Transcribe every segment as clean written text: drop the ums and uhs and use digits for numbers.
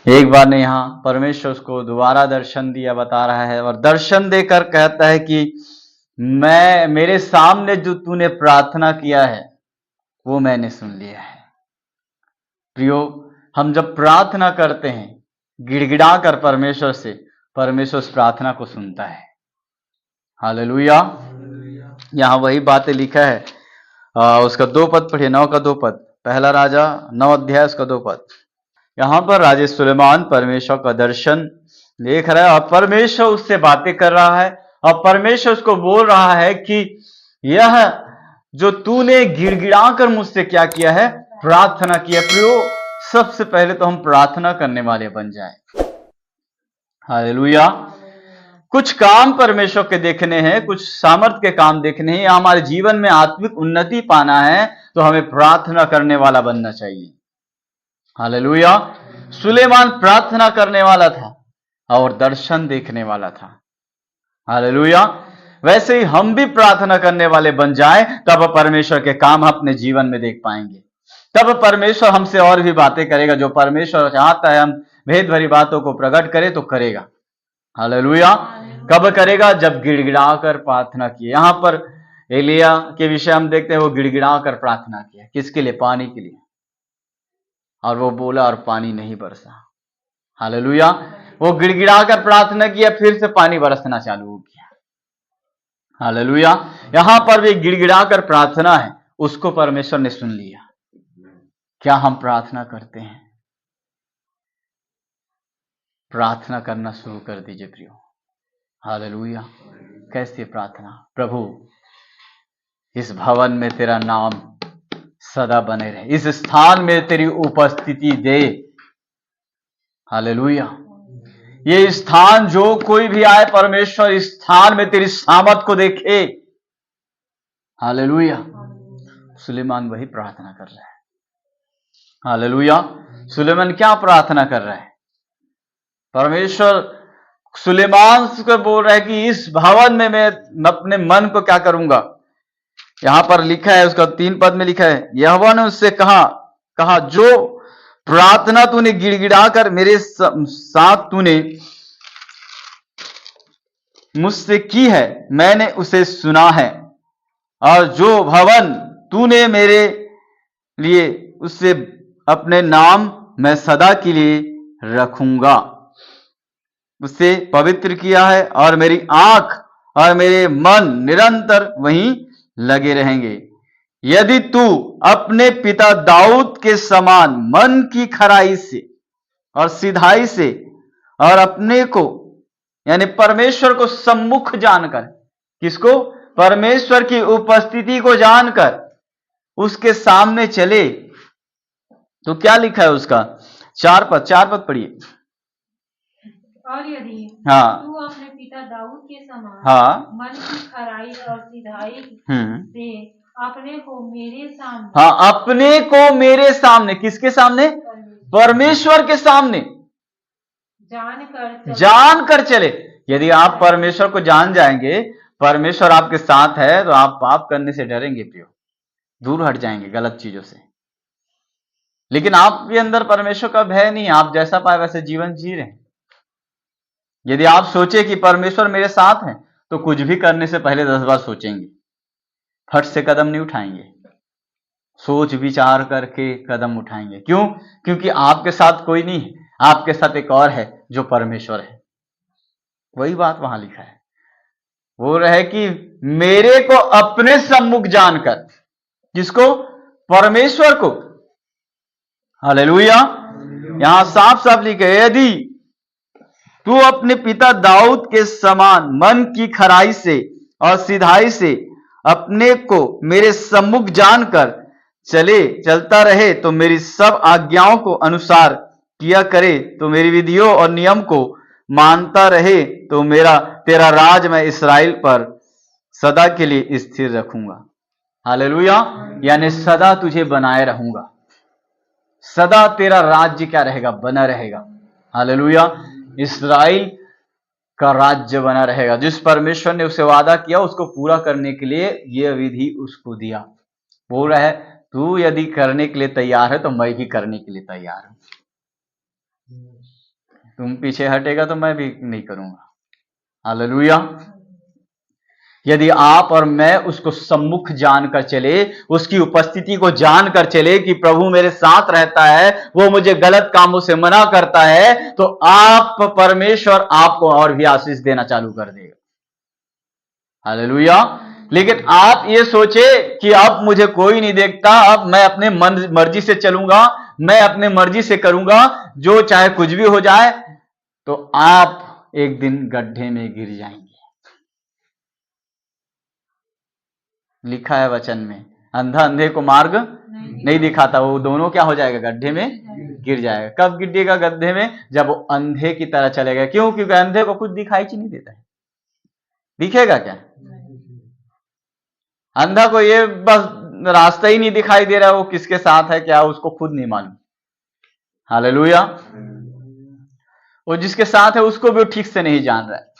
एक बार ने यहाँ परमेश्वर उसको दोबारा दर्शन दिया, बता रहा है, और दर्शन देकर कहता है कि मैं, मेरे सामने जो तूने प्रार्थना किया है वो मैंने सुन लिया है। प्रियो, हम जब प्रार्थना करते हैं गिड़गिड़ा कर परमेश्वर से, परमेश्वर उस प्रार्थना को सुनता है। हालेलुया। यहाँ वही बातें लिखा है। उसका 2 पद पढ़िए, 9 का 2 पद, पहला राजा 9 अध्याय उसका 2 पद। यहाँ पर राजा सुलेमान परमेश्वर का दर्शन देख रहा है और परमेश्वर उससे बातें कर रहा है और परमेश्वर उसको बोल रहा है कि यह जो तूने गिड़गिड़ा कर मुझसे क्या किया है, प्रार्थना किया। प्रियो, सबसे पहले तो हम प्रार्थना करने वाले बन जाए। हालेलुया। कुछ काम परमेश्वर के देखने हैं, कुछ सामर्थ के काम देखने हैं, या हमारे जीवन में आत्मिक उन्नति पाना है तो हमें प्रार्थना करने वाला बनना चाहिए। हालेलुया। सुलेमान प्रार्थना करने वाला था और दर्शन देखने वाला था। हालेलुया। वैसे ही हम भी प्रार्थना करने वाले बन जाएं, तब परमेश्वर के काम अपने जीवन में देख पाएंगे। तब परमेश्वर हमसे और भी बातें करेगा। जो परमेश्वर चाहता है हम भेद भरी बातों को प्रकट करें तो करेगा। हालेलुया। कब करेगा? जब गिड़गिड़ा कर प्रार्थना की। यहां पर एलिया के विषय हम देखते हैं, वो गिड़गिड़ा कर प्रार्थना किया। किसके लिए? पानी के लिए। और वो बोला और पानी नहीं बरसा। हालेलुया। वो गिड़गिड़ा कर प्रार्थना किया, फिर से पानी बरसना चालू हो गया। हालेलुया। यहां पर भी गिड़गिड़ा कर प्रार्थना है, उसको परमेश्वर ने सुन लिया। क्या हम प्रार्थना करते हैं? प्रार्थना करना शुरू कर दीजिए प्रियो। हालेलुया। कैसे प्रार्थना? प्रभु, इस भवन में तेरा नाम सदा बने रहे, इस स्थान में तेरी उपस्थिति दे। हालेलुया। ये स्थान जो कोई भी आए परमेश्वर, इस स्थान में तेरी सामर्थ को देखे। हालेलुया। सुलेमान वही प्रार्थना कर रहा है। हालेलुया। सुलेमान क्या प्रार्थना कर रहा है? परमेश्वर सुलेमान को बोल रहा है कि इस भवन में मैं अपने मन को क्या करूंगा। यहां पर लिखा है, उसका 3 पद में लिखा है, यहोवा ने उससे कहा जो प्रार्थना तूने गिड़गिड़ा कर मेरे साथ तूने मुझसे की है, मैंने उसे सुना है, और जो भवन तूने मेरे लिए उससे अपने नाम मैं सदा के लिए रखूंगा, उसे पवित्र किया है, और मेरी आंख और मेरे मन निरंतर वहीं लगे रहेंगे। यदि तू अपने पिता दाऊद के समान मन की खराई से और सिधाई से और अपने को यानी परमेश्वर को सम्मुख जानकर, किसको? परमेश्वर की उपस्थिति को जानकर उसके सामने चले, तो क्या लिखा है उसका 4 पद पढ़िए। और यदि तू अपने पिता दाऊद के समान मन की खराई और सिधाई से अपने को मेरे सामने, अपने को मेरे सामने, किसके सामने? परमेश्वर के सामने जानकर चले। यदि आप परमेश्वर को जान जाएंगे, परमेश्वर आपके साथ है, तो आप पाप करने से डरेंगे प्रियो, दूर हट जाएंगे गलत चीजों से। लेकिन आपके अंदर परमेश्वर का भय नहीं है, आप जैसा पाए वैसे जीवन जी रहे हैं। यदि आप सोचे कि परमेश्वर मेरे साथ है, तो कुछ भी करने से पहले 10 बार सोचेंगे, फट से कदम नहीं उठाएंगे, सोच विचार करके कदम उठाएंगे। क्यों? क्योंकि आपके साथ कोई नहीं है, आपके साथ एक और है जो परमेश्वर है। वही बात वहां लिखा है, वो रहे कि मेरे को अपने सम्मुख जानकर, किसको? परमेश्वर को। हालेलुया। यहां साफ साफ लिखा है, यदि तू अपने पिता दाऊद के समान मन की खराई से और सिधाई से अपने को मेरे सम्मुख जानकर चलता रहे, तो मेरी सब आज्ञाओं को अनुसार किया करे, तो मेरी विधियों और नियम को मानता रहे, तो तेरा राज मैं इस्राएल पर सदा के लिए स्थिर रखूंगा। हालेलुया। यानी सदा तुझे बनाए रहूंगा, सदा तेरा राज्य क्या रहेगा? बना रहेगा। हालेलुया। इस्राएल का राज्य बना रहेगा। जिस परमेश्वर ने उसे वादा किया, उसको पूरा करने के लिए यह विधि उसको दिया। बोल रहा है, तू यदि करने के लिए तैयार है तो मैं भी करने के लिए तैयार हूं। तुम पीछे हटेगा तो मैं भी नहीं करूंगा। हालेलुया। यदि आप और मैं उसको सम्मुख जानकर चले, उसकी उपस्थिति को जानकर चले कि प्रभु मेरे साथ रहता है, वो मुझे गलत कामों से मना करता है, तो आप परमेश्वर आपको और भी आशीष देना चालू कर देगा। हालेलुया। लेकिन आप ये सोचे कि अब मुझे कोई नहीं देखता, अब मैं अपने मन मर्जी से चलूंगा, मैं अपने मर्जी से करूंगा, जो चाहे कुछ भी हो जाए, तो आप एक दिन गड्ढे में गिर जाएंगे। लिखा है वचन में, अंधा अंधे को मार्ग नहीं दिखाता, वो दोनों क्या हो जाएगा, गड्ढे में गिर जाएगा। कब गिरेगा गड्ढे में? जब वो अंधे की तरह चलेगा। क्यों? क्योंकि अंधे को कुछ दिखाई नहीं देता है। दिखेगा क्या? अंधा को ये बस रास्ता ही नहीं दिखाई दे रहा, वो किसके साथ है क्या उसको खुद नहीं मालूम। हालेलुया। वो जिसके साथ है उसको भी वो ठीक से नहीं जान रहा है,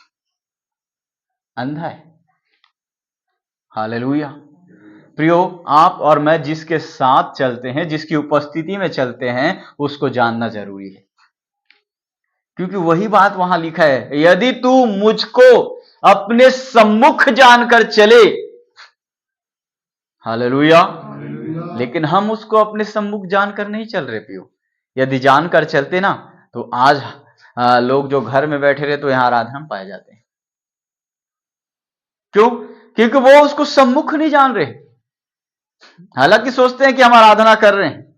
अंधा है। हालेलुया। प्रियो, आप और मैं जिसके साथ चलते हैं, जिसकी उपस्थिति में चलते हैं, उसको जानना जरूरी है। क्योंकि वही बात वहां लिखा है, यदि तू मुझको अपने सम्मुख जानकर चले। हालेलुया। लेकिन हम उसको अपने सम्मुख जानकर नहीं चल रहे प्रियो। यदि जानकर चलते ना, तो आज लोग जो घर में बैठे रहे तो यहां आराधना में पाए जाते हैं। क्यों? क्योंकि वो उसको सम्मुख नहीं जान रहे। हालांकि सोचते हैं कि हम आराधना कर रहे हैं,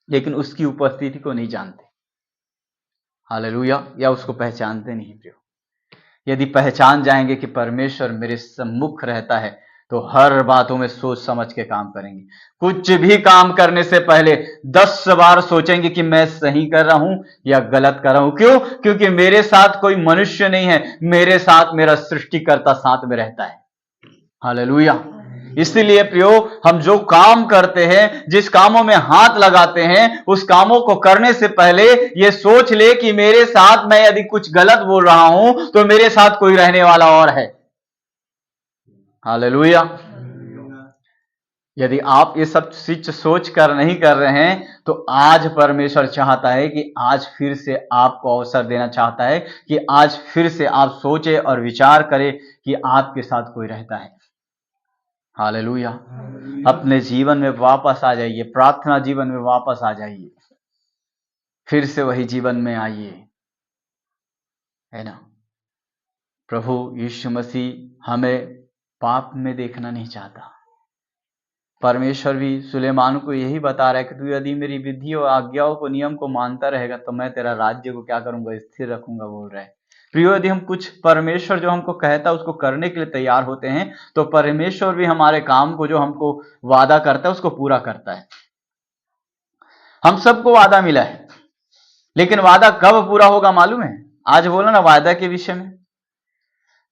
लेकिन उसकी उपस्थिति को नहीं जानते। हालेलुया। या उसको पहचानते नहीं प्रियो। यदि पहचान जाएंगे कि परमेश्वर मेरे सम्मुख रहता है, तो हर बातों में सोच समझ के काम करेंगे। कुछ भी काम करने से पहले 10 बार सोचेंगे कि मैं सही कर रहा हूं या गलत कर रहा हूं। क्यों? क्योंकि मेरे साथ कोई मनुष्य नहीं है, मेरे साथ मेरा सृष्टिकर्ता साथ में रहता है। हालेलुया। इसीलिए प्रियो, हम जो काम करते हैं, जिस कामों में हाथ लगाते हैं, उस कामों को करने से पहले ये सोच ले कि मेरे साथ, मैं यदि कुछ गलत बोल रहा हूं तो मेरे साथ कोई रहने वाला और है। हालेलुया। यदि आप ये सब चीज सोच कर नहीं कर रहे हैं, तो आज परमेश्वर चाहता है कि आज फिर से आपको अवसर देना चाहता है कि आज फिर से आप सोचे और विचार करें कि आपके साथ कोई रहता है। हालेलुया। अपने जीवन में वापस आ जाइए, प्रार्थना जीवन में वापस आ जाइए, फिर से वही जीवन में आइए, है ना। प्रभु यीशु मसीह हमें पाप में देखना नहीं चाहता। परमेश्वर भी सुलेमान को यही बता रहा है कि तू यदि मेरी विधि और आज्ञाओं को, नियम को मानता रहेगा, तो मैं तेरा राज्य को क्या करूंगा, स्थिर रखूंगा, बोल रहा है। प्रियो, यदि हम कुछ परमेश्वर जो हमको कहता है उसको करने के लिए तैयार होते हैं, तो परमेश्वर भी हमारे काम को, जो हमको वादा करता है, उसको पूरा करता है। हम सबको वादा मिला है, लेकिन वादा कब पूरा होगा मालूम है? आज बोला ना वादा के विषय में,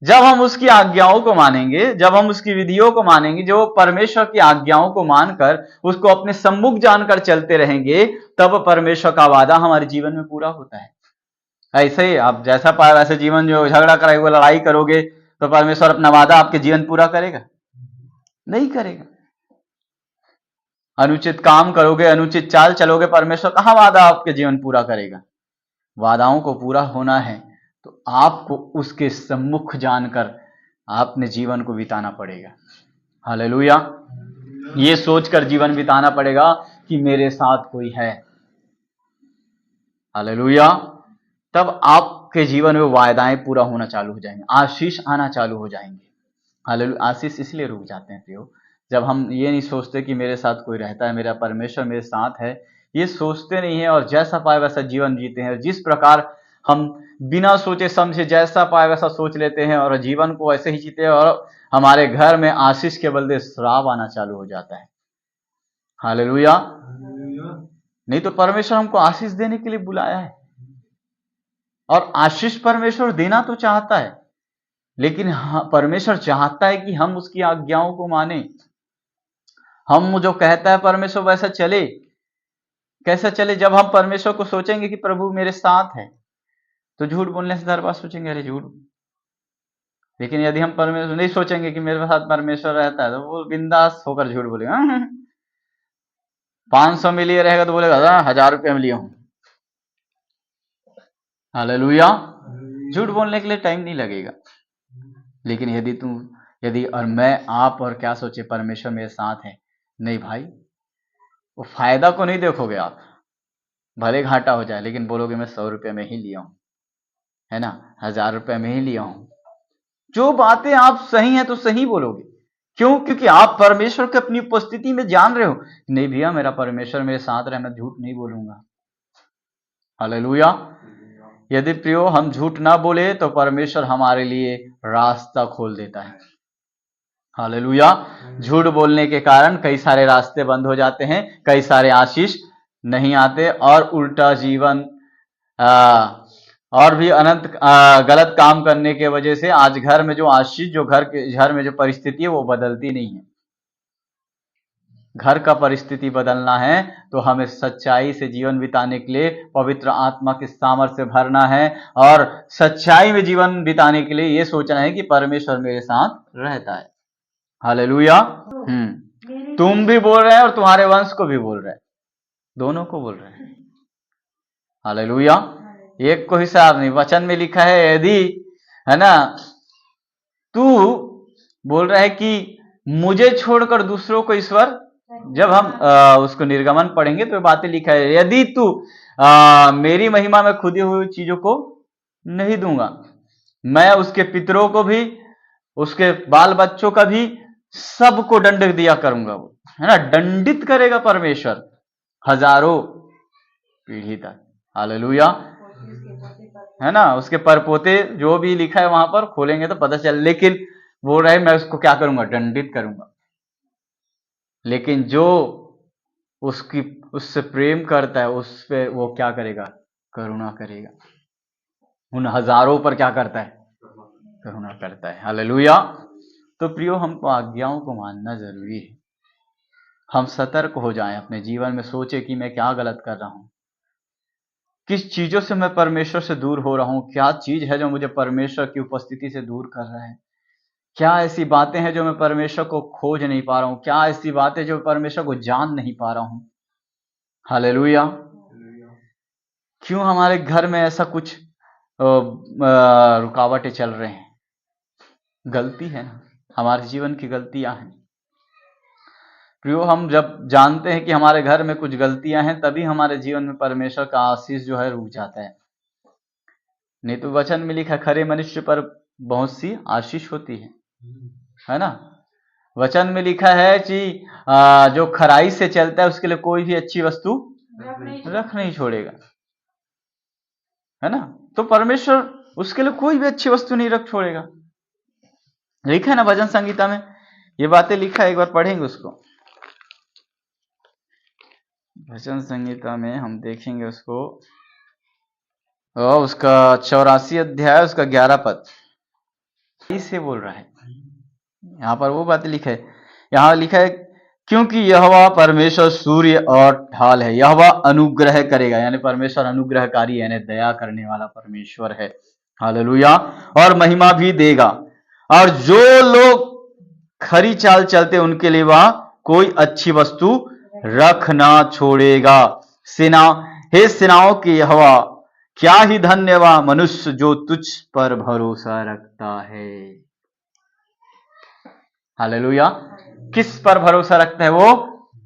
जब हम उसकी आज्ञाओं को मानेंगे, जब हम उसकी विधियों को मानेंगे, जो परमेश्वर की आज्ञाओं को मानकर उसको अपने सम्मुख जानकर चलते रहेंगे, तब परमेश्वर का वादा हमारे जीवन में पूरा होता है। ऐसे ही आप जैसा पाए वैसे जीवन, जो झगड़ा कराएगा, लड़ाई करोगे, तो परमेश्वर अपना वादा आपके जीवन पूरा करेगा? नहीं करेगा। अनुचित काम करोगे, अनुचित चाल चलोगे, परमेश्वर कहां वादा आपके जीवन पूरा करेगा? वादाओं को पूरा होना है तो आपको उसके सम्मुख जानकर आपने जीवन को बिताना पड़ेगा। हालेलुया। ये सोचकर जीवन बिताना पड़ेगा कि मेरे साथ कोई है। हालेलुया। तब आपके जीवन में वायदाएं पूरा होना चालू हो जाएंगे, आशीष आना चालू हो जाएंगे। हालेलुया। आशीष इसलिए रुक जाते हैं प्रियो, जब हम ये नहीं सोचते कि मेरे साथ कोई रहता है, मेरा परमेश्वर मेरे साथ है, ये सोचते नहीं है, और जैसा पाए वैसा जीवन जीते हैं। जिस प्रकार हम बिना सोचे समझे जैसा पाए वैसा सोच लेते हैं और जीवन को ऐसे ही जीते हैं, और हमारे घर में आशीष के बदले श्राप आना चालू हो जाता है। हालेलुया। नहीं तो परमेश्वर हमको आशीष देने के लिए बुलाया है, और आशीष परमेश्वर देना तो चाहता है, लेकिन परमेश्वर चाहता है कि हम उसकी आज्ञाओं को माने। हम जो कहता है परमेश्वर वैसा चले। कैसा चले? जब हम परमेश्वर को सोचेंगे कि प्रभु मेरे साथ है, तो झूठ बोलने से हर बार सोचेंगे अरे झूठ। लेकिन यदि हम परमेश्वर नहीं सोचेंगे कि मेरे साथ परमेश्वर रहता है, तो वो बिंदास होकर झूठ बोलेगा। 500 में लिए रहेगा तो बोलेगा 1000 रुपये में लिया हूं। हालेलुया। झूठ बोलने के लिए टाइम नहीं लगेगा, लेकिन यदि और मैं आप और क्या सोचे परमेश्वर मेरे साथ है, नहीं भाई, वो फायदा को नहीं देखोगे आप, भले घाटा हो जाए, लेकिन बोलोगे मैं 100 रुपये में ही लिया हूं, है ना, 1000 रुपये में ही लिया हूं। जो बातें आप सही हैं तो सही बोलोगे। क्यों? क्योंकि आप परमेश्वर की अपनी उपस्थिति में जान रहे हो, नहीं भैया मेरा परमेश्वर मेरे साथ रहे, मैं झूठ नहीं बोलूंगा। हालेलुया। यदि प्रियो हम झूठ ना बोले तो परमेश्वर हमारे लिए रास्ता खोल देता है। हालेलुया। झूठ बोलने के कारण कई सारे रास्ते बंद हो जाते हैं, कई सारे आशीष नहीं आते, और उल्टा जीवन और भी अनंत गलत काम करने के वजह से आज घर में जो आशीष, जो घर में जो परिस्थिति है वो बदलती नहीं है। घर का परिस्थिति बदलना है तो हमें सच्चाई से जीवन बिताने के लिए पवित्र आत्मा के सामर्थ्य से भरना है, और सच्चाई में जीवन बिताने के लिए ये सोचना है कि परमेश्वर मेरे साथ रहता है। हालेलुया। तुम भी बोल रहे हैं और तुम्हारे वंश को भी बोल रहे हैं, दोनों को बोल रहे हैं। हालेलुया। एक को हिसाब नहीं, वचन में लिखा है यदि, है ना, तू बोल रहा है कि मुझे छोड़कर दूसरों को ईश्वर, जब हम उसको निर्गमन पढ़ेंगे तो बातें लिखा है, यदि तू मेरी महिमा में खुदी हुई चीजों को नहीं दूंगा, मैं उसके पितरों को भी, उसके बाल बच्चों का भी, सबको दंड दिया करूंगा। वो, है ना, दंडित करेगा परमेश्वर हजारों पीढ़ी तक। हालेलुया। है ना, उसके परपोते जो भी लिखा है वहां पर खोलेंगे तो पता चल, लेकिन बोल रहे मैं उसको क्या करूंगा, दंडित करूंगा। लेकिन जो उससे प्रेम करता है उस पे वो क्या करेगा, करुणा करेगा। उन हजारों पर क्या करता है, करुणा करता है। हालेलुया। तो प्रियो हमको आज्ञाओं को मानना जरूरी है। हम सतर्क हो जाएं, अपने जीवन में सोचे कि मैं क्या गलत कर रहा हूं, किस चीजों से मैं परमेश्वर से दूर हो रहा हूं, क्या चीज है जो मुझे परमेश्वर की उपस्थिति से दूर कर रहा है, क्या ऐसी बातें हैं जो मैं परमेश्वर को खोज नहीं पा रहा हूं, क्या ऐसी बातें जो परमेश्वर को जान नहीं पा रहा हूं। हालेलुया। क्यों हमारे घर में ऐसा कुछ रुकावटें चल रहे हैं? गलती है ना, हमारे जीवन की गलतियां हैं। प्रियो हम जब जानते हैं कि हमारे घर में कुछ गलतियां हैं, तभी हमारे जीवन में परमेश्वर का आशीष जो है रुक जाता है। नहीं तो वचन में लिखा खरे मनुष्य पर बहुत सी आशीष होती है ना। वचन में लिखा है कि जो खराई से चलता है उसके लिए कोई भी अच्छी वस्तु रख नहीं छोड़ेगा, है ना। तो परमेश्वर उसके लिए कोई भी अच्छी वस्तु नहीं रख छोड़ेगा। लिखा है ना भजन संगीता में, ये बातें लिखा है, एक बार पढ़ेंगे उसको। भजन संगीता में हम देखेंगे उसको, उसका 84 अध्याय उसका 11 पद इसे बोल रहा है। यहाँ पर वो बातें लिखा है, यहाँ लिखा है क्योंकि यहोवा परमेश्वर सूर्य और ढाल है, यहोवा अनुग्रह करेगा, यानी परमेश्वर अनुग्रहकारी यानी दया करने वाला परमेश्वर है। हालेलुया। और महिमा भी देगा, और जो लोग खरी चाल चलते उनके लिए वह कोई अच्छी वस्तु रख ना छोड़ेगा। हे सेनाओं की यहोवा, क्या ही धन्यवाद मनुष्य जो तुझ पर भरोसा रखता है। हालेलुया। किस पर भरोसा रखता है? वो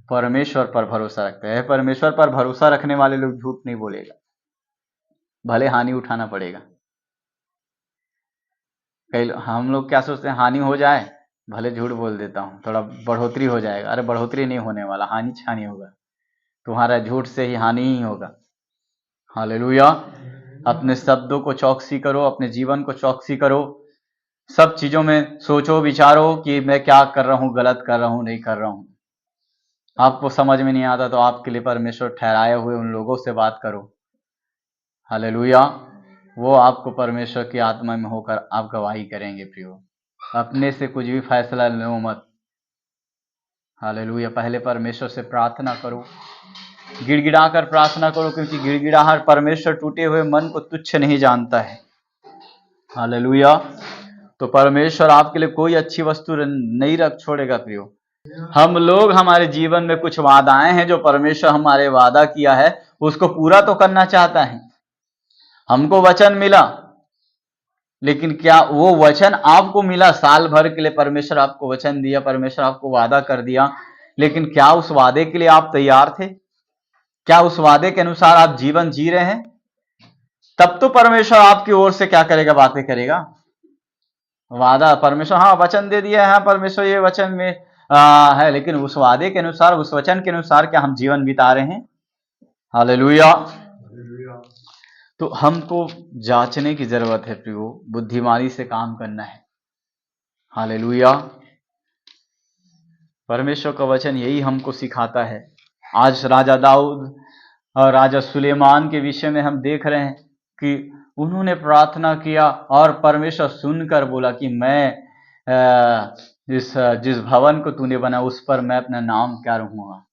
परमेश्वर पर भरोसा रखता है। परमेश्वर पर भरोसा रखने वाले लोग झूठ नहीं बोलेगा, भले हानि उठाना पड़ेगा। कई हम लोग क्या सोचते हैं, हानि हो जाए भले झूठ बोल देता हूं, थोड़ा बढ़ोतरी हो जाएगा। अरे बढ़ोतरी नहीं होने वाला, हानि छानी होगा, तुम्हारा झूठ से ही हानि ही होगा। हालेलुया। अपने शब्दों को चौकसी करो, अपने जीवन को चौकसी करो, सब चीजों में सोचो विचारो कि मैं क्या कर रहा हूं, गलत कर रहा हूं, नहीं कर रहा हूं। आपको समझ में नहीं आता तो आपके लिए परमेश्वर ठहराए हुए उन लोगों से बात करो। हालेलुया। वो आपको परमेश्वर की आत्मा में होकर आप गवाही करेंगे। प्रियो अपने से कुछ भी फैसला लो मत। हालेलुया। पहले परमेश्वर से प्रार्थना करो, गिड़गिड़ा कर प्रार्थना करो, क्योंकि गिड़गिड़ाहट परमेश्वर टूटे हुए मन को तुच्छ नहीं जानता है। हालेलुया। तो परमेश्वर आपके लिए कोई अच्छी वस्तु नहीं रख छोड़ेगा। प्रियो हम लोग, हमारे जीवन में कुछ वादाएं हैं जो परमेश्वर हमारे वादा किया है उसको पूरा तो करना चाहता है, हमको वचन मिला, लेकिन क्या वो वचन आपको मिला? साल भर के लिए परमेश्वर आपको वचन दिया, परमेश्वर आपको वादा कर दिया, लेकिन क्या उस वादे के लिए आप तैयार थे? क्या उस वादे के अनुसार आप जीवन जी रहे हैं? तब तो परमेश्वर आपकी ओर से क्या करेगा? बातें करेगा। वादा परमेश्वर, हाँ वचन दे दिया है, हाँ परमेश्वर ये वचन में है, लेकिन उस वादे के अनुसार, उस वचन के अनुसार क्या हम जीवन बिता रहे हैं? हालेलुया। तो हमको जांचने की जरूरत है प्रियो, बुद्धिमानी से काम करना है। हालेलुया। परमेश्वर का वचन यही हमको सिखाता है। आज राजा दाऊद और राजा सुलेमान के विषय में हम देख रहे हैं कि उन्होंने प्रार्थना किया और परमेश्वर सुनकर बोला कि मैं जिस भवन को तूने बना उस पर मैं अपना नाम क्या रखूंगा?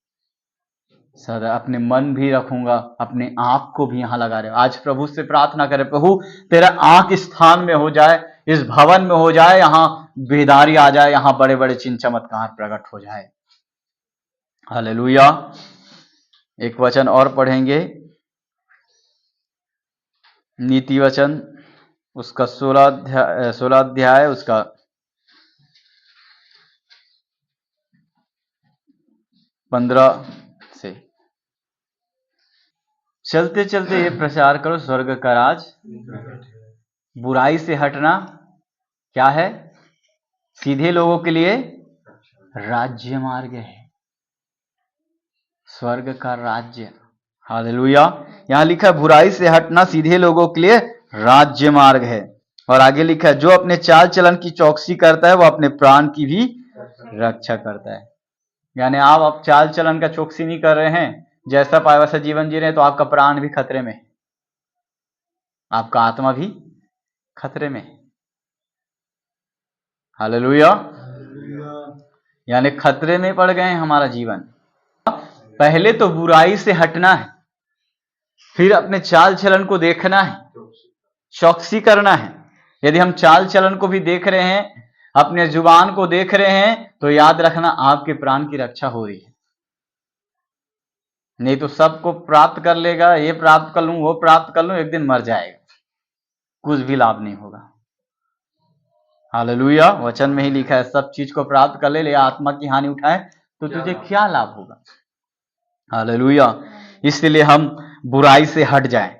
सदा अपने मन भी रखूंगा, अपने आंख को भी यहां लगा रहे। आज प्रभु से प्रार्थना करें, प्रभु तेरा आंख इस स्थान में हो जाए, इस भवन में हो जाए, यहां बेदारी आ जाए, यहां बड़े बड़े चिन्ह चमत्कार प्रकट हो जाए। हालेलुया। एक वचन और पढ़ेंगे, नीति वचन उसका 16 अध्याय उसका 15 से। चलते चलते ये प्रचार करो, स्वर्ग का राज बुराई से हटना क्या है? सीधे लोगों के लिए राज्य मार्ग है, स्वर्ग का राज्य। हालेलुया। यहां लिखा है बुराई से हटना सीधे लोगों के लिए राज्य मार्ग है। और आगे लिखा है जो अपने चाल चलन की चौकसी करता है वो अपने प्राण की भी रक्षा करता है। यानी आप अब चाल चलन का चौकसी नहीं कर रहे हैं, जैसा पाए वैसा जीवन जी रहे हैं, तो आपका प्राण भी खतरे में है, आपका आत्मा भी खतरे में है। हालेलुया। यानी खतरे में पड़ गए हैं हमारा जीवन। पहले तो बुराई से हटना है, फिर अपने चाल चलन को देखना है, चौकसी करना है। यदि हम चाल चलन को भी देख रहे हैं, अपने जुबान को देख रहे हैं, तो याद रखना आपके प्राण की रक्षा हो रही है। नहीं तो सबको प्राप्त कर लेगा, ये प्राप्त कर लूं, वो प्राप्त कर लूं, एक दिन मर जाएगा, कुछ भी लाभ नहीं होगा। हालेलुया। वचन में ही लिखा है सब चीज को प्राप्त कर ले आत्मा की हानि उठाए तो तुझे क्या लाभ होगा? हालेलुया। इसलिए हम बुराई से हट जाएं,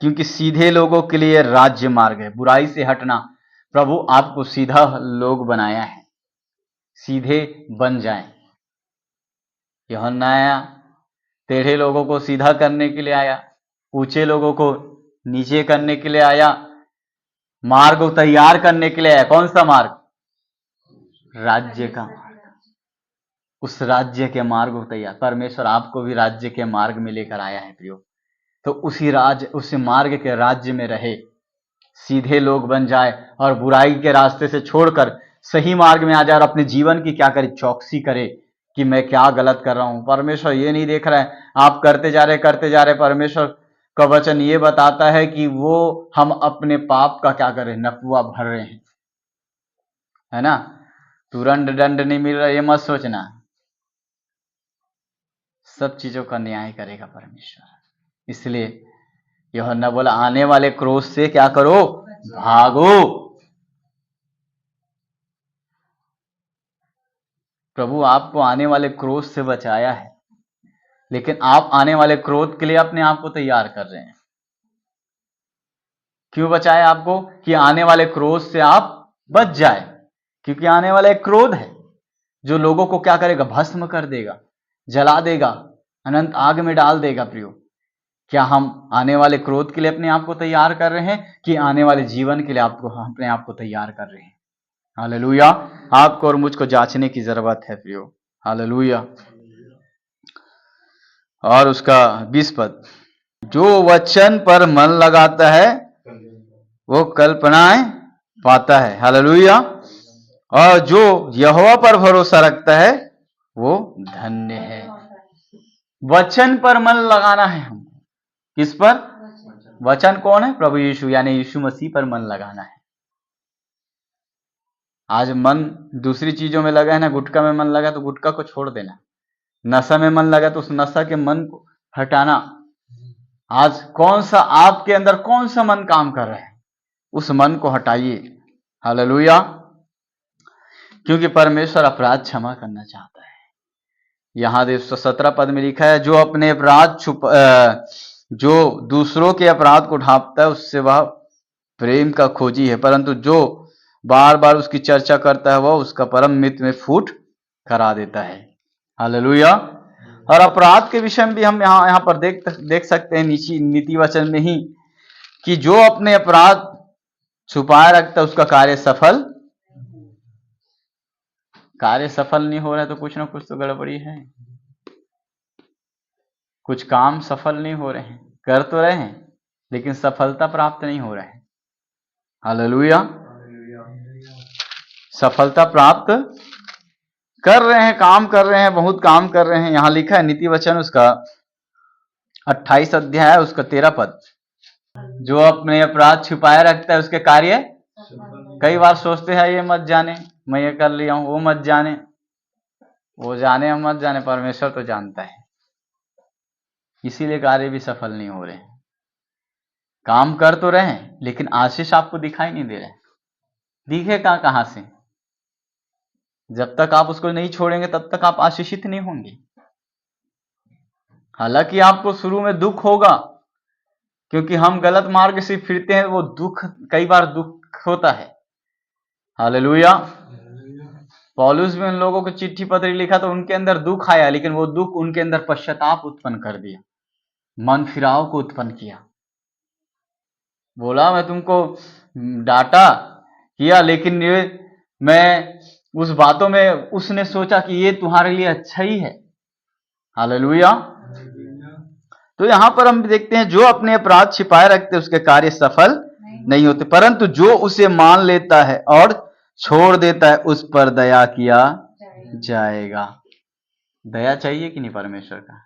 क्योंकि सीधे लोगों के लिए राज्य मार्ग है। बुराई से हटना, प्रभु आपको सीधा लोग बनाया है, सीधे बन जाएं। यूहन्ना आया, टेढ़े लोगों को सीधा करने के लिए आया, ऊंचे लोगों को नीचे करने के लिए आया, मार्ग को तैयार करने के लिए आया। कौन सा मार्ग? राज्य का मार्ग। उस राज्य के मार्ग को तैयार, परमेश्वर आपको भी राज्य के मार्ग में लेकर आया है प्रियो। तो उस मार्ग के राज्य में रहे, सीधे लोग बन जाए और बुराई के रास्ते से छोड़कर सही मार्ग में आ जाए और अपने जीवन की क्या करे? चौकसी करे कि मैं क्या गलत कर रहा हूं। परमेश्वर ये नहीं देख रहा है, आप करते जा रहे। परमेश्वर का वचन ये बताता है कि वो हम अपने पाप का क्या करें? नपुआ भर रहे हैं, है ना। तुरंत दंड नहीं मिल रहा, ये मत सोचना, सब चीजों का न्याय करेगा परमेश्वर। इसलिए यूहन्ना बोला आने वाले क्रोध से क्या करो? भागो। प्रभु आपको आने वाले क्रोध से बचाया है, लेकिन आप आने वाले क्रोध के लिए अपने आप को तैयार कर रहे हैं। क्यों बचाया आपको? कि आने वाले क्रोध से आप बच जाए, क्योंकि आने वाला एक क्रोध है जो लोगों को क्या करेगा? भस्म कर देगा, जला देगा, अनंत आग में डाल देगा प्रियो। क्या हम आने वाले क्रोध के लिए अपने आप को तैयार कर रहे हैं कि आने वाले जीवन के लिए अपने आप को तैयार कर रहे हैं? हालेलुया। आपको और मुझको जांचने की जरूरत है प्रियो। हालेलुया। और उसका 20 पद, जो वचन पर मन लगाता है वो कल्पनाएं पाता है। हालेलुया। और जो यहोवा पर भरोसा रखता है वो धन्य है। वचन पर मन लगाना है हमको। किस पर? वचन कौन है? प्रभु यीशु, यानी यीशु मसीह पर मन लगाना है। आज मन दूसरी चीजों में लगा है ना, गुटखा में मन लगा तो गुटखा को छोड़ देना, नशा में मन लगा तो उस नशा के मन को हटाना, आज कौन सा आपके अंदर कौन सा मन काम कर रहा है, उस मन को हटाइए। हालेलुया। क्योंकि परमेश्वर अपराध क्षमा करना चाहता है। यहां 117 पद में लिखा है, जो अपने अपराध जो दूसरों के अपराध को ढांपता है उससे वह प्रेम का खोजी है, परंतु जो बार बार उसकी चर्चा करता है वह उसका परम मित्र में फूट करा देता है। हालेलुया। और अपराध के विषय में भी हम यहाँ पर देख सकते हैं नीति वचन में ही, कि जो अपने अपराध छुपाए रखता है उसका कार्य सफल नहीं हो रहा है, तो कुछ ना कुछ तो गड़बड़ी है। कुछ काम सफल नहीं हो रहे हैं, कर तो रहे हैं लेकिन सफलता प्राप्त नहीं हो रहे हैं। हालेलुया। सफलता प्राप्त कर रहे हैं, काम कर रहे हैं, बहुत काम कर रहे हैं। यहां लिखा है नीति वचन उसका 28 अध्याय है, उसका 13 पद, जो अपने अपराध छिपाए रखता है उसके कार्य। कई बार सोचते हैं ये मत जाने, मैं ये कर लिया हूं, वो मत जाने, वो जाने हम मत जाने, परमेश्वर तो जानता है। इसीलिए कार्य भी सफल नहीं हो रहे हैं। काम कर तो रहे हैं लेकिन आशीष आपको दिखाई नहीं दे रहे। दिखेगा कहां से? जब तक आप उसको नहीं छोड़ेंगे तब तक आप आशीषित नहीं होंगे। हालांकि आपको शुरू में दुख होगा, क्योंकि हम गलत मार्ग से फिरते हैं, वो दुख, कई बार दुख होता है। हालेलुया। पौलुस में उन लोगों को चिट्ठी पत्री लिखा तो उनके अंदर दुख आया, लेकिन वो दुख उनके अंदर पश्चाताप उत्पन्न कर दिया, मन फिराव को उत्पन्न किया। बोला मैं तुमको डांटा किया, लेकिन ये मैं उस बातों में उसने सोचा कि ये तुम्हारे लिए अच्छा ही है। हालेलुया। तो यहां पर हम देखते हैं, जो अपने अपराध छिपाए रखते उसके कार्य सफल नहीं होते, परंतु जो उसे मान लेता है और छोड़ देता है उस पर दया किया जाएगा। दया चाहिए कि नहीं परमेश्वर का?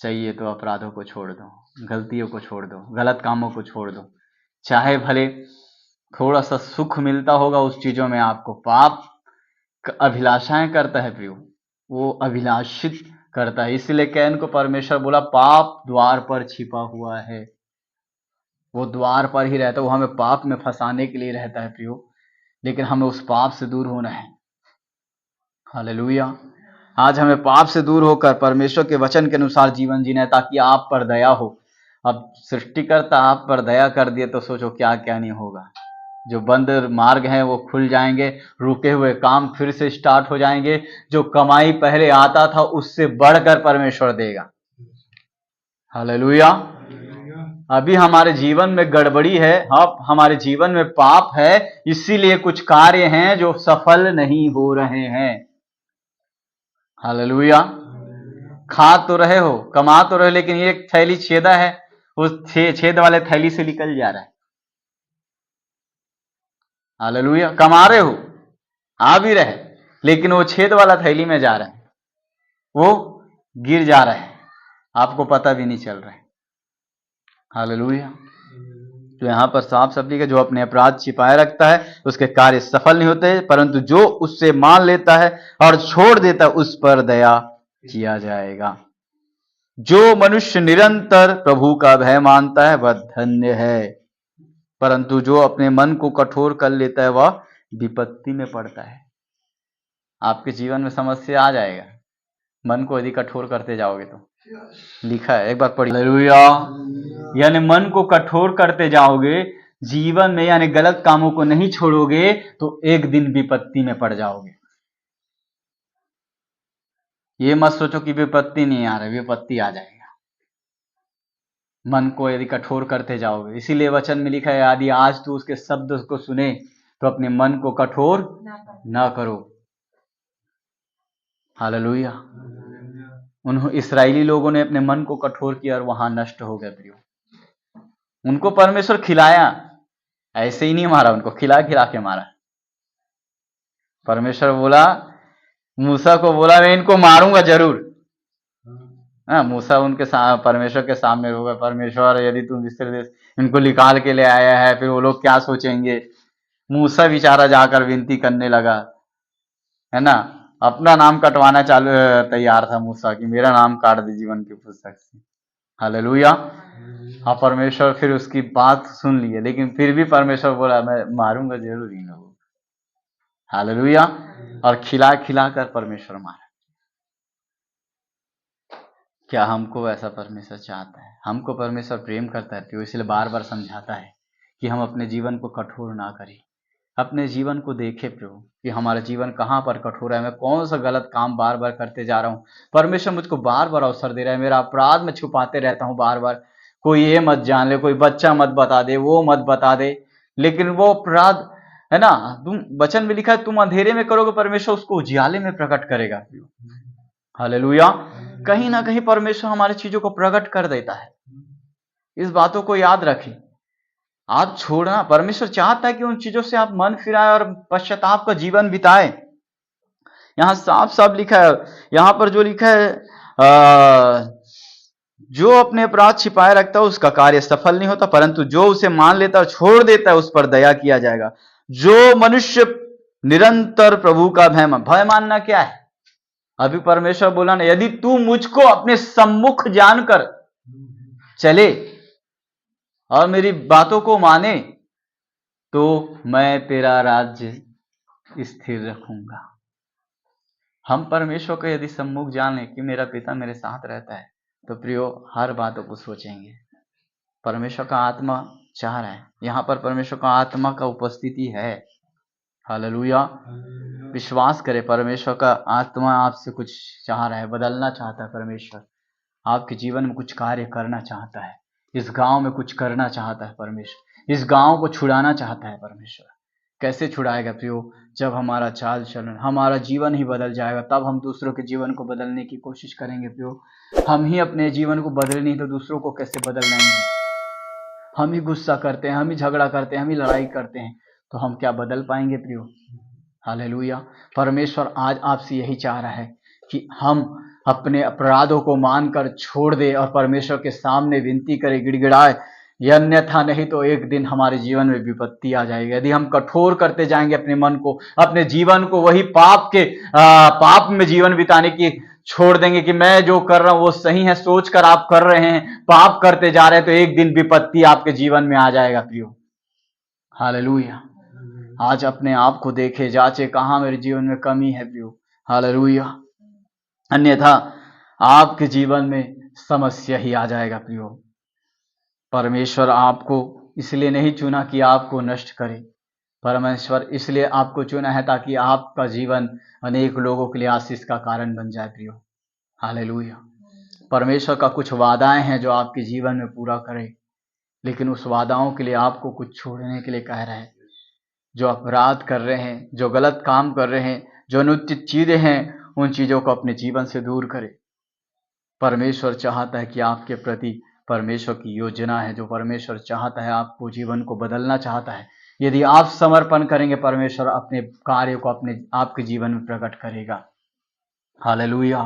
चाहिए। तो अपराधों को छोड़ दो, गलतियों को छोड़ दो, गलत कामों को छोड़ दो। चाहे भले थोड़ा सा सुख मिलता होगा उस चीजों में, आपको पाप अभिलाषाएं करता है प्रियो, वो अभिलाषित करता है। इसलिए कैन को परमेश्वर बोला पाप द्वार पर छिपा हुआ है। वो द्वार पर ही रहता है, वो हमें पाप में फंसाने के लिए रहता है प्रियो, लेकिन हमें उस पाप से दूर होना है। हालेलुया। आज हमें पाप से दूर होकर परमेश्वर के वचन के अनुसार जीवन जीना है, ताकि आप पर दया हो। अब सृष्टिकर्ता आप पर दया कर दिए तो सोचो क्या क्या नहीं होगा। जो बंद मार्ग हैं वो खुल जाएंगे, रुके हुए काम फिर से स्टार्ट हो जाएंगे, जो कमाई पहले आता था उससे बढ़कर परमेश्वर देगा। हालेलुया। अभी हमारे जीवन में गड़बड़ी है, अब हमारे जीवन में पाप है, इसीलिए कुछ कार्य हैं जो सफल नहीं हो रहे हैं। हालेलुया। खा तो रहे हो, कमा तो रहे हो, लेकिन एक थैली छेदा है, उस छेद वाले थैली से निकल जा रहा है। हालेलुया। कमा रहे हो, आ भी रहे, लेकिन वो छेद वाला थैली में जा रहा है, वो गिर जा रहा है, आपको पता भी नहीं चल रहा है। हालेलुया। तो यहां पर साफ शब्द है, जो अपने अपराध छिपाए रखता है उसके कार्य सफल नहीं होते, परंतु जो उससे मान लेता है और छोड़ देता है उस पर दया किया जाएगा। जो मनुष्य निरंतर प्रभु का भय मानता है वह धन्य है, परंतु जो अपने मन को कठोर कर लेता है वह विपत्ति में पड़ता है। आपके जीवन में समस्या आ जाएगा मन को यदि कठोर करते जाओगे तो। लिखा है, एक बार पढ़िए। हालेलुया। यानी मन को कठोर करते जाओगे जीवन में, यानी गलत कामों को नहीं छोड़ोगे तो एक दिन विपत्ति में पड़ जाओगे। ये मत सोचो कि विपत्ति नहीं आ रही, विपत्ति आ जाएगा मन को यदि कठोर करते जाओगे। इसीलिए वचन में लिखा है, यदि आज तू उसके शब्द को सुने तो अपने मन को कठोर ना करो। हालेलुया। उन इस्राएली लोगों ने अपने मन को कठोर किया और वहां नष्ट हो गए प्रियो। उनको परमेश्वर खिलाया, ऐसे ही नहीं मारा, उनको खिला खिला के मारा। परमेश्वर बोला, मूसा को बोला मैं इनको मारूंगा जरूर। मूसा उनके परमेश्वर के सामने होगा, परमेश्वर यदि तुम मिस्र देश इनको निकाल के ले आया है, फिर वो लोग क्या सोचेंगे। मूसा बेचारा जाकर विनती करने लगा, है ना, अपना नाम कटवाना तैयार था मूसा कि मेरा नाम काट दे जीवन की पुस्तक से। हालेलुया। हाँ, परमेश्वर फिर उसकी बात सुन लिए, लेकिन फिर भी परमेश्वर बोला मैं मारूंगा जरूर इन लोगों को। हालेलुया। और खिला खिला कर परमेश्वर मारा। क्या हमको ऐसा परमेश्वर चाहता है? हमको परमेश्वर प्रेम करता है, तो इसलिए बार बार समझाता है कि हम अपने जीवन को कठोर ना करें। अपने जीवन को देखे प्रभु कि हमारा जीवन कहाँ पर कठोर है, मैं कौन सा गलत काम बार बार करते जा रहा हूँ। परमेश्वर मुझको बार बार अवसर दे रहा है, मेरा अपराध मैं छुपाते रहता हूँ बार बार। कोई ये मत जान ले, कोई बच्चा मत बता दे, वो मत बता दे, लेकिन वो अपराध है ना, तुम वचन में लिखा है तुम अंधेरे में करोगे, परमेश्वर उसको उजियाले में प्रकट करेगा। हालेलुया। कहीं ना कहीं परमेश्वर हमारी चीजों को प्रकट कर देता है। इस बातों को याद रखें। आप छोड़ना, परमेश्वर चाहता है कि उन चीजों से आप मन फिराएं और पश्चाताप का जीवन बिताएं। यहां साफ साफ लिखा है, यहां पर जो लिखा है जो अपने अपराध छिपाए रखता है उसका कार्य सफल नहीं होता, परंतु जो उसे मान लेता है और छोड़ देता है उस पर दया किया जाएगा। जो मनुष्य निरंतर प्रभु का भय मानना क्या है? अभी परमेश्वर बोला ना, यदि तू मुझको अपने सम्मुख जानकर चले और मेरी बातों को माने तो मैं तेरा राज्य स्थिर रखूंगा। हम परमेश्वर को यदि सम्मुख जान लें कि मेरा पिता मेरे साथ रहता है, तो प्रियो हर बातों को सोचेंगे। परमेश्वर का आत्मा चाह रहा है, यहाँ पर परमेश्वर का आत्मा का उपस्थिति है। हालेलुया। विश्वास करें, परमेश्वर का आत्मा आपसे कुछ चाह रहा है, बदलना चाहता है। परमेश्वर आपके जीवन में कुछ कार्य करना चाहता है, इस गांव में कुछ करना चाहता है। परमेश्वर इस गांव को छुड़ाना चाहता है। परमेश्वर कैसे छुड़ाएगा प्रियो? जब हमारा चाल चलन, हमारा जीवन ही बदल जाएगा, तब हम दूसरों के जीवन को बदलने की कोशिश करेंगे प्रियो। हम ही अपने जीवन को बदले नहीं तो दूसरों को कैसे बदल लेंगे? हम ही गुस्सा करते हैं, हम ही झगड़ा करते हैं, हम ही लड़ाई करते हैं, तो हम क्या बदल पाएंगे प्रियो? हालेलुया। परमेश्वर आज आपसे यही चाह रहा है कि हम अपने अपराधों को मानकर छोड़ दे और परमेश्वर के सामने विनती करे, गिड़गिड़ाए। अन्यथा नहीं तो एक दिन हमारे जीवन में विपत्ति आ जाएगी। यदि हम कठोर करते जाएंगे अपने मन को, अपने जीवन को वही पाप में जीवन बिताने की छोड़ देंगे कि मैं जो कर रहा हूं वो सही है सोचकर आप कर रहे हैं, पाप करते जा रहे हैं, तो एक दिन विपत्ति आपके जीवन में आ जाएगा प्रियो। हालेलुया। आज अपने आप को देखे, जांचे कहां मेरे जीवन में कमी है प्रियो। हालेलुया। अन्यथा आपके जीवन में समस्या ही आ जाएगा प्रियो। परमेश्वर आपको इसलिए नहीं चुना कि आपको नष्ट करे, परमेश्वर इसलिए आपको चुना है ताकि आपका जीवन अनेक लोगों के लिए आशीष का कारण बन जाए प्रियो। हालेलुया। परमेश्वर का कुछ वादाएं हैं जो आपके जीवन में पूरा करे, लेकिन उस वादाओं के लिए आपको कुछ छोड़ने के लिए कह रहे हैं। जो अपराध कर रहे हैं, जो गलत काम कर रहे हैं, जो अनुचित चीजें हैं, उन चीजों को अपने जीवन से दूर करें। परमेश्वर चाहता है कि आपके प्रति परमेश्वर की योजना है, जो परमेश्वर चाहता है आपको जीवन को बदलना चाहता है। यदि आप समर्पण करेंगे, परमेश्वर अपने कार्य को अपने आपके जीवन में प्रकट करेगा। हालेलुया।